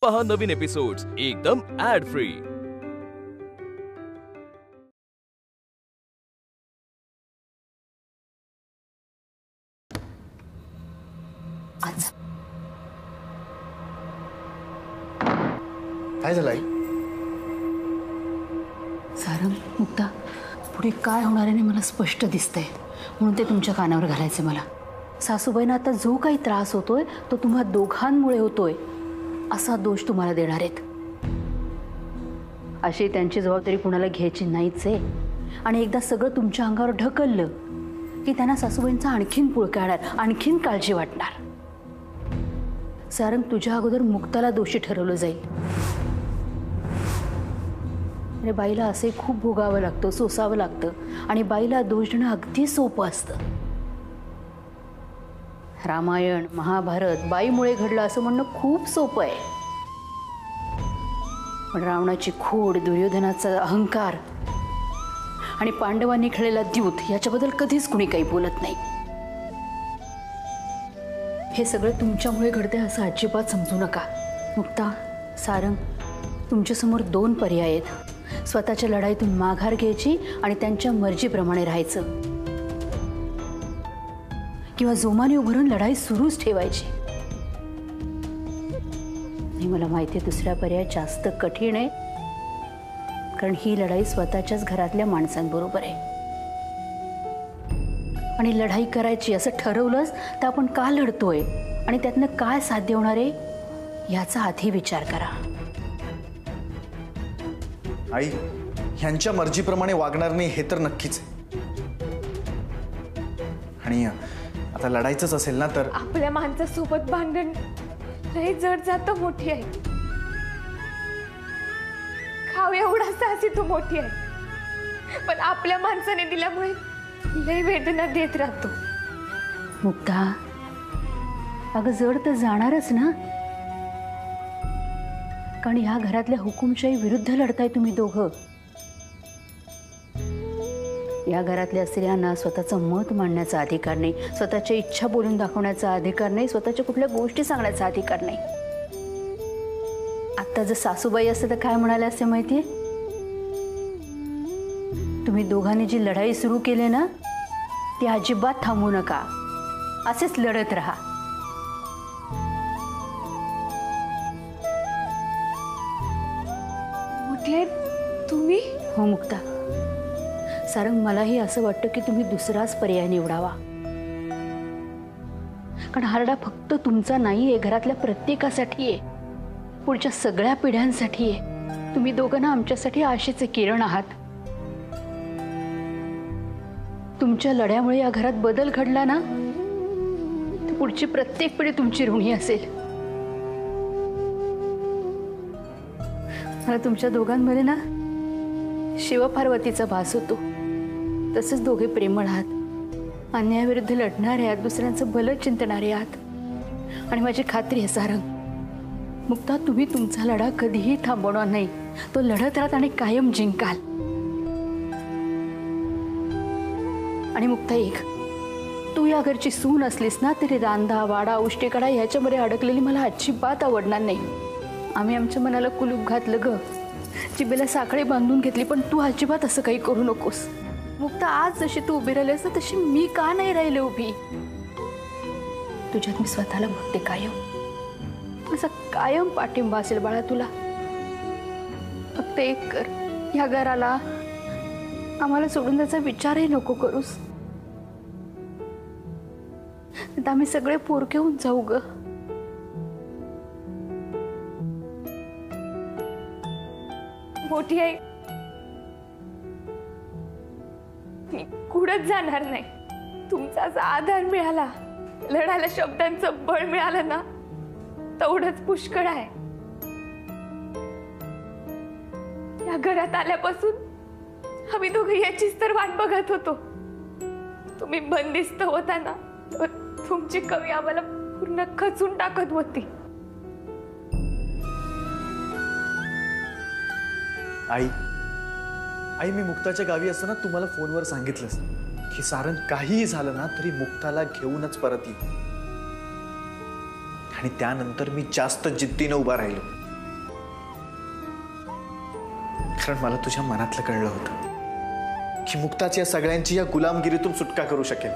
पहा नवीन एपिसोड्स एकदम add free. काय झालं आई? सारंग, मुक्ता, पुढे काय होणार आहे मला स्पष्ट दिसतंय, म्हणून ते तुमच्या कानावर घालायचं मला। सासूबाईंना आता जो काही त्रास होतोय तो तुम्हा दोघांमुळे होतोय असा दोष तुम्हाला देणार आहेत। अशी त्यांची जबाबदारी कुणाला घ्यायची नाहीच आहे, आणि एकदा सगळं तुमच्या अंगावर ढकललं की त्यांना सासूबाईंचा आणखीन पुळका येणार, आणखीन काळजी वाटणार। सारंग, तुझ्या अगोदर मुक्ताला दोषी ठरवलं जाईल। अरे बाईला असे खूप भोगावं लागतं, सोसावं लागतं, आणि बाईला दोष देणं अगदी सोपं असतं। रामायण महाभारत बाईमुळे घडलं असं म्हणणं खूप सोपं आहे, पण रावणाची खोड, दुर्योधनाचा अहंकार आणि पांडवांनी खेळलेला द्यूत याच्याबद्दल कधीच कुणी काही बोलत नाही। हे सगळं तुमच्यामुळे घडते असं अजिबात समजू नका। मुक्ता, सारंग, तुमच्यासमोर दोन पर्याय आहेत। स्वतःच्या लढाईतून माघार घ्यायची आणि त्यांच्या मर्जीप्रमाणे राहायचं, किंवा जोमाने उभारून लढाई सुरूच ठेवायची। मला माहिती आहे दुसरा पर्याय जास्त कठीण आहे, कारण ही लढाई स्वतःच्याच घरातल्या माणसांबरोबर आहे, आणि लढाई करायची असं ठरवलंच तर आपण का लढतोय आणि त्यातनं काय साध्य होणार आहे याचा आधी विचार करा। आई, ह्यांच्या मर्जीप्रमाणे वागणार नाही हे तर नक्कीच आहे, आणि आता लढायचंच असेल ना तर आपल्या माणसासोबत भांडण लई जड जातं मोठी आहे। खाव एवढा सासी तू मोठी आहे, पण आपल्या माणसाने दिल्यामुळे लई वेदना देत राहतो। मुक्ता, अगं जड तर जाणारच ना, कारण ह्या घरातल्या हुकुमशाही विरुद्ध लढताय तुम्ही दोघं। या घरातल्या स्त्रियांना स्वतःचं मत मांडण्याचा अधिकार नाही, स्वतःच्या इच्छा बोलून दाखवण्याचा अधिकार नाही, स्वतःच्या कुठल्या गोष्टी सांगण्याचा अधिकार नाही। आता जर सासूबाई असते तर काय म्हणाले असते माहितीये? तुम्ही दोघांनी जी लढाई सुरू केली ना ती अजिबात थांबवू नका, असेच लढत राहा। मोठी तुम्ही? हो मुक्ता, सारंग, मलाही असं वाटतं की तुम्ही दुसराच पर्याय निवडावा, कारण हारडा फक्त तुमचा नाही आहे, घरातल्या प्रत्येकासाठी आहे, पुढच्या सगळ्या पिढ्यांसाठी आहे। तुम्ही दोघांना आमच्यासाठी आशेचे किरण आहात। तुमच्या लढ्यामुळे या घरात बदल घडला ना तर पुढची प्रत्येक पिढी तुमची ऋणी असेल। मला तुमच्या दोघांमध्ये ना शिवपार्वतीचा भास होतो, तसंच दोघे प्रेमळ आहात, अन्यायाविरुद्ध लढणारे आहात, दुसऱ्यांचं भलं चिंतणारे आहात, आणि माझी खात्री आहे सारंग, मुक्ता, तुम्ही तुमचा लढा कधीही थांबवणार नाही, तो लढत राहत आणि कायम जिंकाल। आणि मुक्ता, एक तू या घरची सून असलीस ना तरी रांधा वाडा उष्टेकडा ह्याच्यामध्ये अडकलेली मला अजिबात आवडणार नाही। आम्ही आमच्या मनाला कुलूप घातलं ग, जिभेला साखळी बांधून घेतली, पण तू अजिबात असं काही करू नकोस। मुक्ता, आज जशी तू उभी राहिलीस ना तशी मी का नाही राहिले उभी? तुझ्यात मी स्वतःला बघते कायम, असा कायम पाठिंबा असेल बाळा तुला। फक्त एक कर, ह्या घराला आम्हाला सोडून त्याचा विचारही नको करूस, आता आम्ही सगळे पोरके होऊन जाऊ ग। मोठी आहे, मी कुठंच जाणार नाही। तुमचा असा आधार मिळाला, लढायला शब्दांचं बळ मिळालं ना तेवढंच पुष्कळ आहे। या घरात आल्यापासून आम्ही दोघं याचीच तर वाट बघत होतो। तुम्ही बंदिस्त होता ना, तुमची कवी आम्हाला पूर्ण खचून टाकत होती। आई, आई, मी मुक्ताच्या गावी असताना तुम्हाला फोनवर सांगितलंस की सारंग काहीही झालं ना तरी मुक्ताला घेऊनच परत येईल, आणि त्यानंतर मी जास्त जिद्दीने उभा राहिलो। कारण मला तुझ्या मनातलं कळलं होतं की मुक्ताच या सगळ्यांची या गुलामगिरीतून सुटका करू शकेल.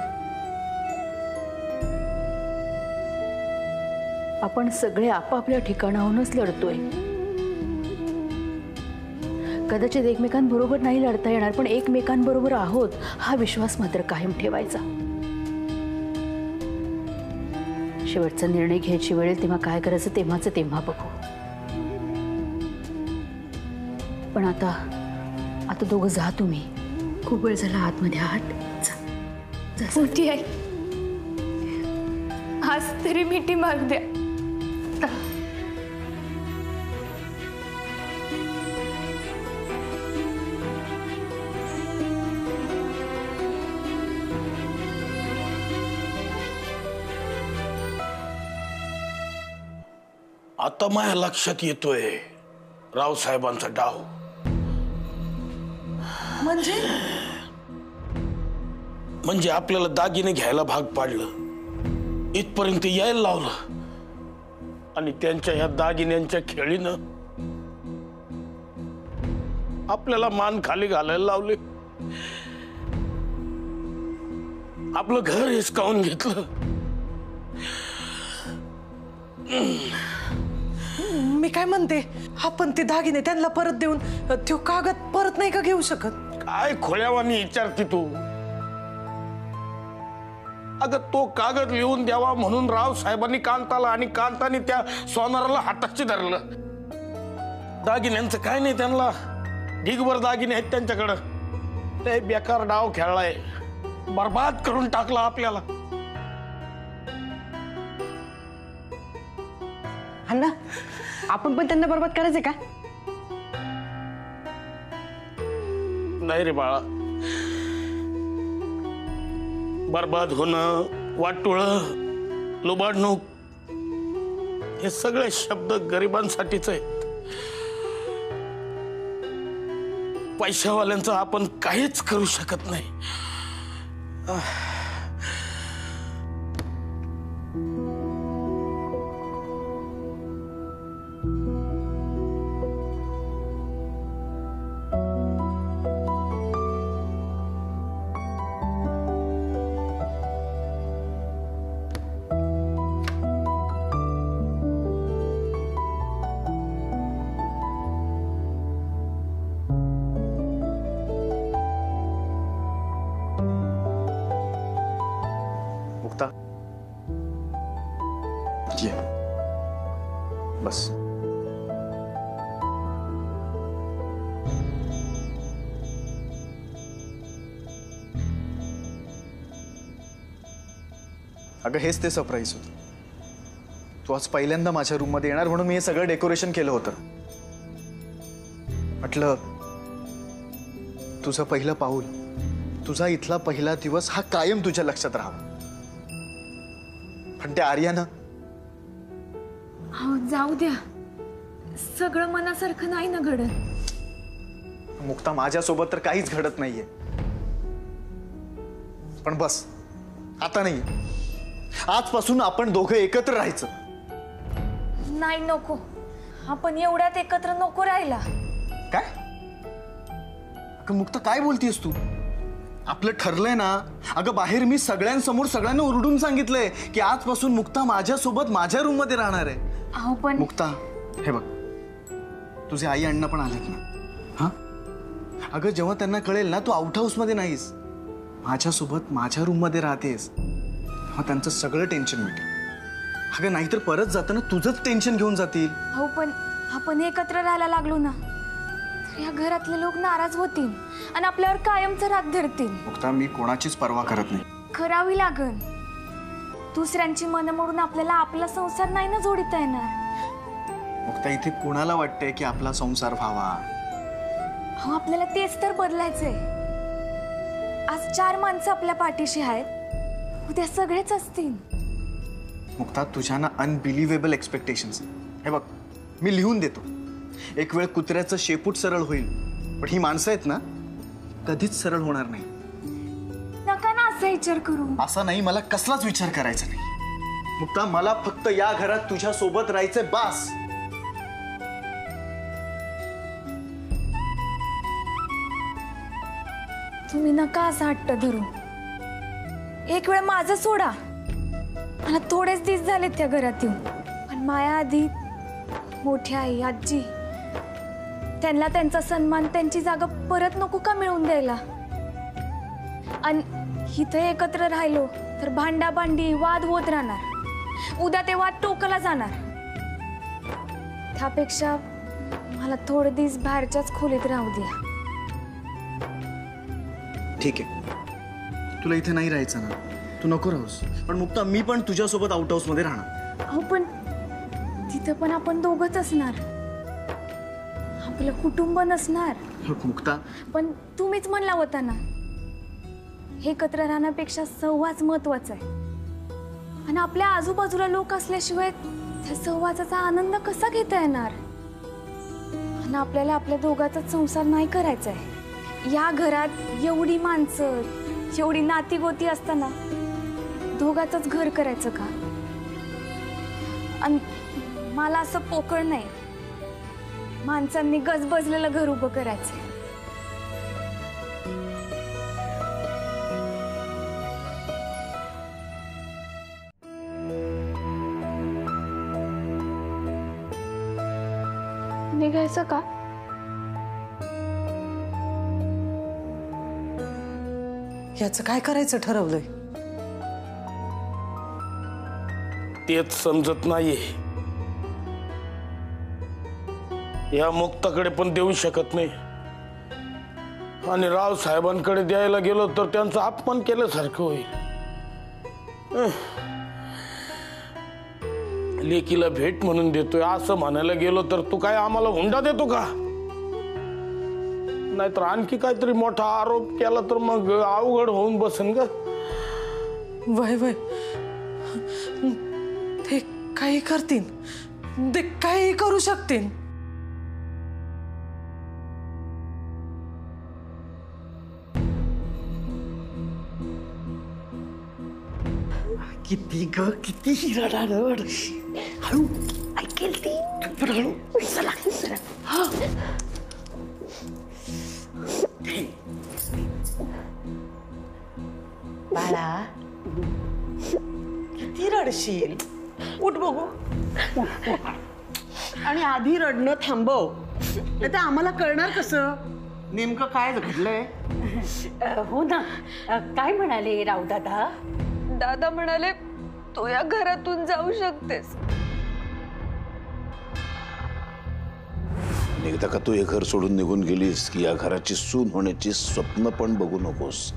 आपण सगळे आपापल्या ठिकाणाहूनच लढतोय. कदाचित एकमेकांबरोबर नाही लढता येणार, पण एकमेकांबरोबर आहोत हा विश्वास मात्र कायम ठेवायचा. शेवटचा निर्णय घ्यायची वेळ तेव्हा काय करायचं तेव्हाच तेव्हा बघू. पण आता दोघं जा, तुम्ही खूप वेळ झाला आतमध्ये आहात. मोठी आई, आज तरी मिठी मारू द्या. आता माझ्या लक्षात येतोय रावसाहेबांचा डाव. म्हणजे आपल्याला दागिने घ्यायला भाग पाडलं, इथपर्यंत यायला लावलं आणि त्यांच्या या दागिन्यांच्या खेळीनं आपल्याला मान खाली घालायला लावले. आपलं घर हिसकावून घेतलं. मी काय म्हणते, आपण ते दागिने त्यांना परत देऊन तो कागद परत नाही का घेऊ शकत? काय खोळ्यावानी विचारती तू? अगं तो कागद लिहून द्यावा म्हणून राव साहेबांनी कांताला आणि कांताने त्या सोनाराला हाताशी धरलं. दागिन्यांचं काय नाही, त्यांना ढिगभर दागिने आहेत त्यांच्याकडं. ते बेकार डाव खेळलाय, बर्बाद करून टाकला आपल्याला. अण्णा, आपण पण त्यांना बरबाद करायचं का? नाही रे बाळा, बर्बाद होणं, वाटोळं, लुबाडणूक हे सगळे शब्द गरिबांसाठीच आहेत. पैशावाल्यांचं आपण काहीच करू शकत नाही. मुक्ता, ये बस. अगं हेच ते सरप्राईज होतं. तू आज पहिल्यांदा माझ्या रूम मध्ये येणार म्हणून मी हे सगळं डेकोरेशन केलं होतं. म्हटलं तुझं पहिलं पाऊल, तुझा इथला पहिला दिवस हा कायम तुझ्या लक्षात राहावा. पण त्या आर्यानं जाऊ द्या, सगळं मनासारखं नाही ना घडत. मुक्ता, माझ्यासोबत तर काहीच घडत नाहीये. पण बस आता नाही, आजपासून आपण दोघं एकत्र राहायचं. नाही, नको. आपण एवढ्यात एकत्र नको राहिला. काय? अगं मुक्ता, काय बोलतीयस तू? आपलं ठरलंय ना. अगं बाहेर मी सगळ्यांसमोर सगळ्यांना ओरडून सांगितलंय की आजपासून मुक्ता माझ्यासोबत माझ्या रूम मध्ये राहणार आहे. अहो पण मुक्ता, हे बघ, तुझे आई अण्णा पण आलेत ना. हा, अगं जेव्हा त्यांना कळेल ना तू आउट हाऊस मध्ये नाहीस, माझ्यासोबत माझ्या रूम मध्ये राहतेस, तेव्हा त्यांचं सगळं टेन्शन मिटेल. अगं नाहीतर परत जाताना तुझंच टेन्शन घेऊन जातील. हो, पण आपण एकत्र राहायला लागलो ना तर या घरातले लोक नाराज होतील आणि आपल्यावर कायमचा राग धरतील. मुक्ता, मी कोणाचीच पर्वा करत नाही. करावी लागल. दुसऱ्यांची मनं मोडून आपल्याला आपला संसार नाही ना जोडता येणार. मुक्ता, इथे कोणाला वाटतंय की आपला संसार व्हावा? हो, आपल्याला तेच तर बदलायचंय. आज 4 माणसं आपल्या पाठीशी आहेत, उद्या सगळेच असतील. मुक्ता, तुझ्या ना अनबिलिव्हेबल एक्सपेक्टेशन्स. हे बघ, मी लिहून देतो. एक वेळ कुत्र्याचं शेपूट सरळ होईल, पण ही माणसं आहेत ना कधीच सरळ होणार नाही. नका ना असा विचार करू. असा नाही, मला कसलाच विचार करायचा नाही. मुक्ता, मला फक्त या घरात तुझ्या सोबत राहायचंय, बास. तुम्ही नका असं हट्ट धरू. एक वेळ माझं सोडा, मला थोडेच दिवस झाले त्या घरात येऊन, पण माया आधी मोठी आई आजी त्यांना त्यांचा सन्मान त्यांची जागा परत नको का मिळवून द्यायला. आणि इथे एकत्र राहिलो तर भांडाभांडी वाद होत राहणार, उद्या ते वाद टोकाला जाणार. त्यापेक्षा मला थोडे दिवस बाहेरच्याच खोलीत राहू द्या. ठीक आहे, तुला इथे नाही राहायचं ना, तू नको राहूस. पण मुक्ता, मी पण तुझ्यासोबत आउट हाऊस मध्ये राहणार. हो, पण तिथं पण आपण दोघंच असणार, आपलं कुटुंब नसणार. मुक्ता, पण तुम्हीच म्हणला होता ना, एकत्र राहण्यापेक्षा सहवास महत्वाचा आहे. आणि आपल्या आजूबाजूला लोक असल्याशिवाय त्या सहवासाचा आनंद कसा घेता येणार. आणि आपल्याला आपल्या दोघांचाच संसार नाही करायचा आहे. या घरात एवढी माणसं, एवढी नातीगोती असताना दोघांचंच घर करायचं का. आणि मला असं पोकळ नाही, माणसांनी गजबजलेलं घर उभं करायचंय. निघायचं का. याचं काय करायचं ठरवलंय. तेच समजत नाहीये. या मुक्ताकडे पण देऊ शकत नाही, आणि राव साहेबांकडे द्यायला गेलो तर त्यांचा अपमान केल्यासारखं होईल. लेकीला भेट म्हणून देतोय असं म्हणायला गेलो तर तू काय आम्हाला हुंडा देतो का. नाहीतर आणखी काहीतरी मोठा आरोप केला तर मग अवघड होऊन बसन ग. वय वय, ते काही करतील, ते काही करू शकतील. किती ग किती रडारड. हळू ऐकेल ती, हळू. चला बाळा, किती रडशील. उठ बघू. आणि आधी रडणं थांबव, नाही तर आम्हाला कळणार कसं नेमकं काय घडलंय. हो ना, काय म्हणाले राव दादा. दादा म्हणाले तू या घरातून जाऊ शकतेस. एकदा का तू हे घर सोडून निघून गेलीस की या घराची सून होण्याची स्वप्न पण बघू नकोस.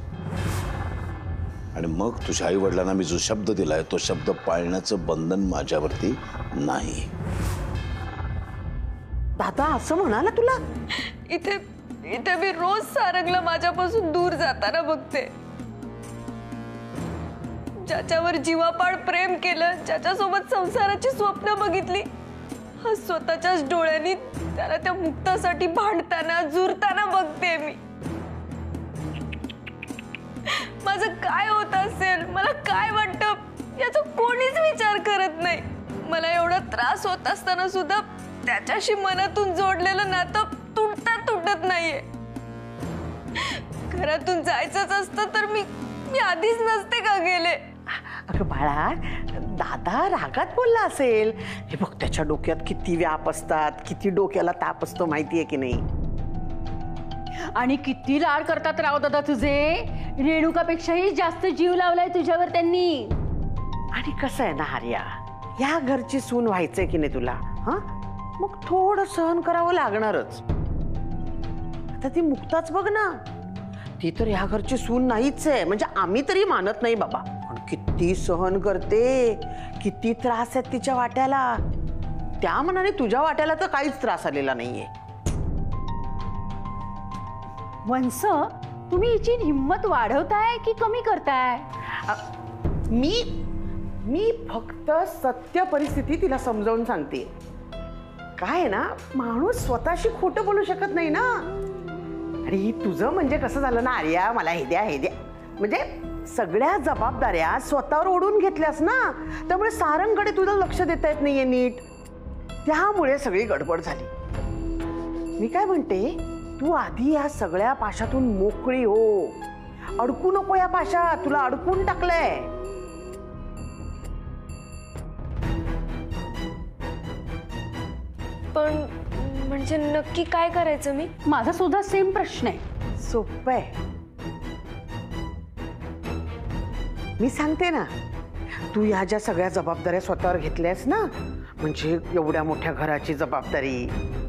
आणि मग तुझ्या आई वडिलांना मी जो शब्द दिलाय तो शब्द पाळण्याचं बंधन माझ्यावरती नाही. दादा असं म्हणाला तुला. इथे इथे मी रोज सारंगला माझ्यापासून दूर जाताना बघते. ज्याच्यावर जीवापाड प्रेम केलं, ज्याच्यासोबत संसाराची स्वप्न बघितली, स्वतःच्याच डोळ्यांनी त्याला त्या मुक्तासाठी भांडताना झुरताना बघते मी. माझं काय होत असेल, मला काय वाटतं याचा कोणीच विचार करत नाही. मला एवढा त्रास होत असताना सुद्धा त्याच्याशी मनातून जोडलेलं नातं तुटत नाहीये. घरातून जायचंच असतं तर मी आधीच नसते का गेले. अगं बाळा, दादा रागात बोलला असेल. हे बघ, त्याच्या डोक्यात किती व्याप असतात, किती डोक्याला ताप असतो माहितीये की नाही. आणि किती लाड करतात राव दादा तुझे. रेणुकापेक्षाही जास्त जीव लावलाय तुझ्यावर त्यांनी. आणि कसं आहे ना आर्या, या घरची सून व्हायचंय की नाही तुला, हा मग थोडं सहन करावं लागणारच. आता ती मुक्ताच बघ ना, ती तर या घरची सून नाहीच आहे. म्हणजे आम्ही तरी मानत नाही बाबा, पण किती सहन करते, किती त्रास आहेत तिच्या वाट्याला. त्या मनाने तुझ्या वाट्याला तर काहीच त्रास आलेला नाहीये. वंस, तुम्ही हिची हिंमत वाढवताय की कमी करताय. मी फक्त सत्य परिस्थिती तिला समजावून सांगते. काय आहे ना, माणूस स्वतःशी खोटं बोलू शकत नाही ना. आणि तुझं म्हणजे कसं झालं ना आर्या, मला हे द्या हे द्या, म्हणजे सगळ्या जबाबदाऱ्या स्वतःवर ओढून घेतल्यास ना, त्यामुळे सारंगकडे तुझं लक्ष देता येत नाहीये नीट. त्यामुळे सगळी गडबड झाली. मी काय म्हणते, तू आधी या सगळ्या पाशातून मोकळी हो. अडकू नको या पाशात, तुला अडकून टाकलंय. पण म्हणजे नक्की काय करायचं मी? माझा सुद्धा सेम प्रश्न आहे. सोपं आहे. मी सांगते ना, तू ह्या ज्या सगळ्या जबाबदाऱ्या स्वतःवर घेतल्यास ना, म्हणजे एवढ्या मोठ्या घराची जबाबदारी,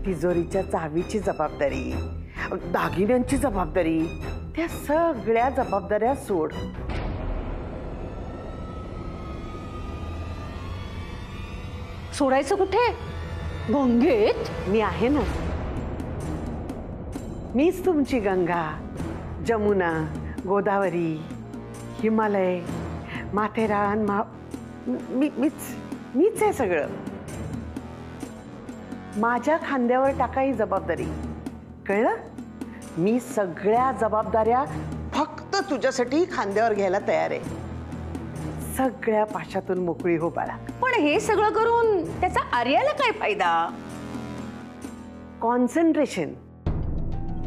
तिजोरीच्या चावीची जबाबदारी, दागिन्यांची जबाबदारी, त्या सगळ्या जबाबदाऱ्या सोड. सोडायचं कुठे? गंगेत. मी आहे ना, मीच तुमची गंगा, जमुना, गोदावरी, हिमालय, माथेरान, मीच आहे सगळं. माझ्या खांद्यावर टाका ही जबाबदारी, कळलं? मी सगळ्या जबाबदाऱ्या फक्त तुझ्यासाठी खांद्यावर घ्यायला तयार आहे. सगळ्या पाशातून मोकळी हो बाळा. पण हे सगळं करून त्याचा आर्याला काय फायदा? कॉन्सन्ट्रेशन.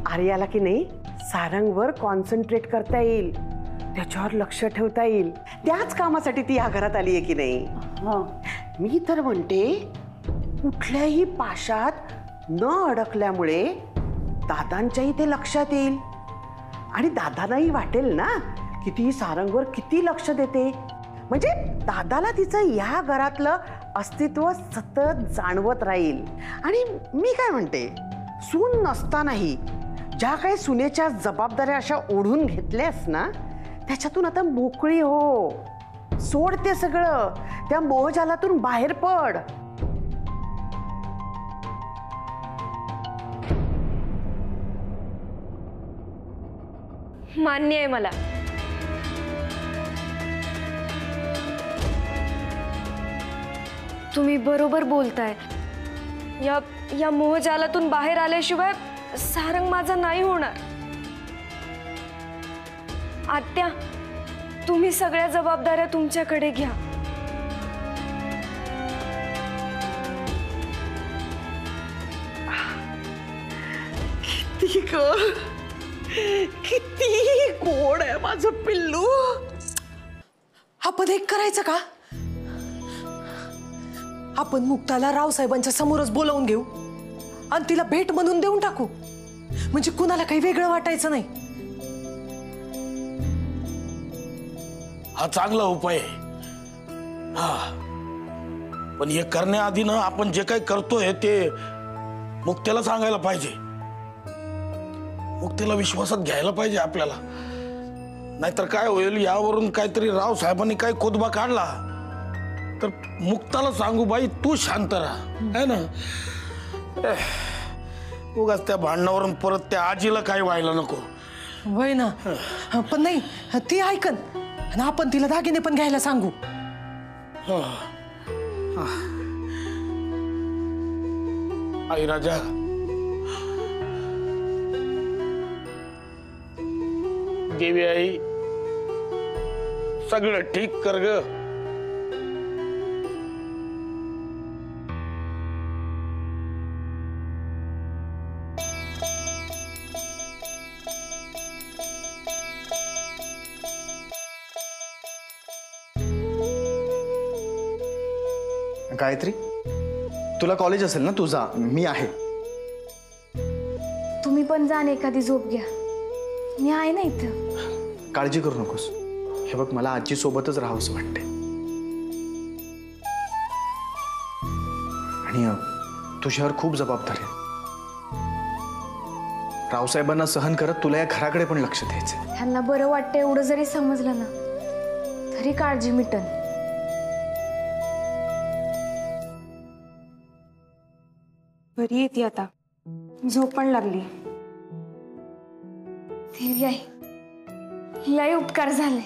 आर्याला की नाही सारंगवर कॉन्सन्ट्रेट करता येईल, त्याच्यावर लक्ष ठेवता येईल. त्याच कामासाठी ती या घरात आली आहे की नाही. मी तर म्हणते कुठल्याही पाशात न अडकल्यामुळे दादांच्याही ते लक्षात येईल आणि दादांनाही वाटेल ना की ती सारंगवर किती लक्ष देते. म्हणजे दादाला तिचं या घरातलं अस्तित्व सतत जाणवत राहील. आणि मी काय म्हणते, सून नसतानाही ज्या काही सुनेच्या जबाबदाऱ्या अशा ओढून घेतल्यास ना, त्याच्यातून आता मोकळी हो. सोड ते सगळं, त्या मोहजालातून बाहेर पड. मान्य आहे मला. तुम्ही बरोबर बोलताय. या मोहजालातून बाहेर आल्याशिवाय सारंग माझा नाही होणार. आत्या, तुम्ही सगळ्या जबाबदाऱ्या तुमच्याकडे घ्या. किती गोड आहे माझं पिल्लू. आपण एक करायचं का? आपण मुक्ताला रावसाहेबांच्या समोरच बोलावून घेऊ आणि तिला भेट म्हणून देऊन टाकू, म्हणजे कुणाला काही वेगळं वाटायचं नाही. हा चांगला उपाय आहे. हा, पण हे करण्याआधी ना आपण जे काही करतोय ते मुक्त्याला सांगायला पाहिजे. मुक्तीला विश्वासात घ्यायला पाहिजे आपल्याला. नाहीतर काय होईल, यावरून काहीतरी राव साहेबांनी काय कोदबा काढला तर मुक्ताला सांगू, बाई तू शांत राहा, है ना. उगाच त्या भांडणावरून परत त्या आजीला काय व्हायला नको. वय ना. पण नाही, ती ऐकन आणि आपण तिला दागिने पण घ्यायला सांगू. आई राजा, देवी आई, सगळं ठीक कर ग. गायत्री, तुला कॉलेज असेल ना, तू जा, मी आहे. तुम्ही पण जा आणि एखादी झोप घ्या. मी आहे ना इथं. काळजी करू नकोस. हे बघ, मला आजी सोबतच राहावंसं वाटते. आणि तुझ्यावर खूप जबाबदारी आहे. रावसाहेबांना सहन करत तुला या घराकडे पण लक्ष द्यायचं. त्यांना बरं वाटतं एवढं जरी समजलं ना तरी काळजी मिटन. बरी येते आता, झोप पण लागली. देवी आई, लय उपकार झाले.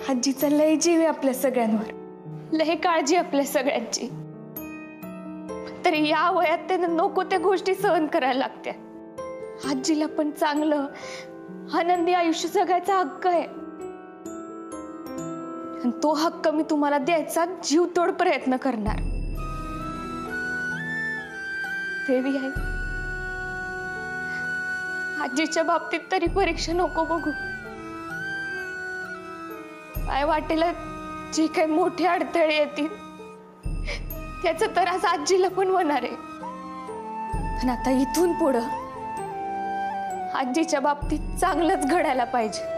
आजीचा लय जीव आहे आपल्या सगळ्यांवर, लय काळजी आपल्या सगळ्यांची. तरी या वयात त्यानं नको त्या गोष्टी सहन करायला लागत्या. आजीला पण चांगलं आनंदी आयुष्य जगायचा हक्क आहे. आणि तो हक्क मी तुम्हाला द्यायचा जीवतोड प्रयत्न करणार. देवी आहे, आजीच्या बाबतीत तरी परीक्षा नको बघू. काय वाटेल जे काही मोठे अडथळे येतील त्याचा त्रास आजीला पण होणार आहे. पण आता इथून पुढं आजीच्या बाबतीत चांगलंच घडायला पाहिजे.